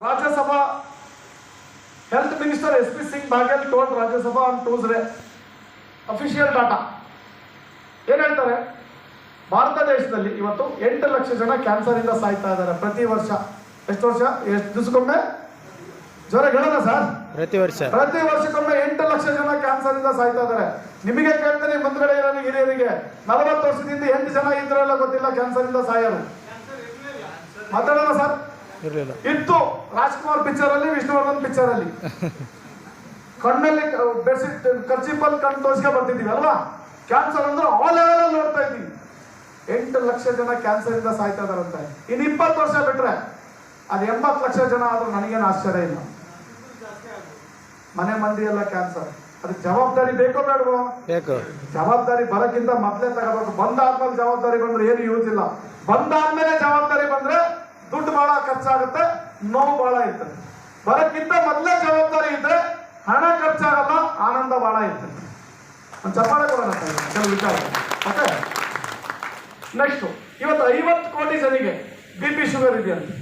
Rajya Sabha Health Minister SP Singh Baghel told Rajya Sabha on Tuesday official data ಏನು ಹೇಳ್ತಾರೆ ಭಾರತ ದೇಶದಲ್ಲಿ ಇವತ್ತು 8 ಲಕ್ಷ ಜನ ಕ್ಯಾನ್ಸರ್ ಇಂದ ಸಾಯ್ತಾ ಇದ್ದಾರೆ ಪ್ರತಿ ವರ್ಷ. ಎಷ್ಟು ವರ್ಷ ಎಷ್ಟು ದಿವಸಕ್ಕೊಮ್ಮೆ ಜ್ವರ ಹೇಳೋಣ ಸರ್? ಪ್ರತಿ ವರ್ಷಕ್ಕೊಮ್ಮೆ 8 ಲಕ್ಷ ಜನ ಕ್ಯಾನ್ಸರ್ ಇಂದ ಸಾಯ್ತಾ ಇದ್ದಾರೆ. ನಿಮಗೆ ಕೇಳ್ತೀನಿ ಮುಂದ್ಗಡೆ ಇರೋ ಹಿರಿಯರಿಗೆ 40 ವರ್ಷದಿಂದ 8 ಜನ ಇದ್ರಲ್ಲ ಗೊತ್ತಿಲ್ಲ ಕ್ಯಾನ್ಸರ್ ಇಂದ ಸಾಯೋರು. ಮಾತಾಡೋಣ ಸರ್? ಇತ್ತು ರಾಜ್ಕುಮಾರ್ ಪಿಕ್ಚರ್ ಅಲ್ಲಿ, ವಿಷ್ಣುವರ್ಧನ್ ಪಿಕ್ಚರ್ ಅಲ್ಲಿ ಕಣ್ಣಲ್ಲಿ ಬೆಡ್ಶೀಟ್ ಕರ್ಚಿಪಲ್ಲಿ ಕಣ್ಣು ತೋರಿಸ್ಕೆ ಬರ್ತಿದೀವಿ ಅಲ್ವಾ? ಕ್ಯಾನ್ಸರ್ ಅಂದ್ರೆ ಆಲ್ ಲೆವೆಲ್ ಅಲ್ಲಿ ನೋಡ್ತಾ ಇದ್ದೀವಿ. 8 ಲಕ್ಷ ಜನ ಕ್ಯಾನ್ಸರ್ ಇಂದ ಸಾಯ್ತಾ ಇದಾರಂತೆ. ಇನ್ನು 20 ವರ್ಷ ಬಿಟ್ರೆ ಅದು 80 ಲಕ್ಷ ಜನ ಆದ್ರೂ ನನಗೇನು ಆಶ್ಚರ್ಯ ಇಲ್ಲ. ಮನೆ ಮಂದಿ ಎಲ್ಲ ಕ್ಯಾನ್ಸರ್. ಅದಕ್ಕೆ ಜವಾಬ್ದಾರಿ ಬೇಕೋ ಬೇಡವೋ? ಬೇಕು. ಜವಾಬ್ದಾರಿ ಬರಕ್ಕಿಂತ ಮೊದಲೇ ತಗೋಬೇಕು. ಬಂದಾದ್ಮೇಲೆ ಜವಾಬ್ದಾರಿ ಬಂದ್ರೆ ಏನು ಯೂಸ್ ಇಲ್ಲ. ಬಂದಾದ್ಮೇಲೆ ಜವಾಬ್ದಾರಿ ಬಂದ್ರೆ ದುಡ್ಡು ಬಹಳ ಖರ್ಚಾಗುತ್ತೆ, ನೋವು ಬಹಳ ಇರ್ತದೆ. ಬರಕ್ಕಿಂತ ಮೊದಲೇ ಜವಾಬ್ದಾರಿ ಇದ್ರೆ ಹಣ ಖರ್ಚಾಗಲ್ಲ, ಆನಂದ ಬಹಳ ಇರ್ತದೆ. ಒಂದು ಚಪ್ಪಾಳೆ ಕೊಡೋಣ ಕೆಲವು ವಿಚಾರ. ಓಕೆ, ನೆಕ್ಸ್ಟ್ ಇವತ್ತು 50 ಕೋಟಿ ಜನಿಗೆ BP ಶುಗರ್ ಇದೆಯಂತೆ.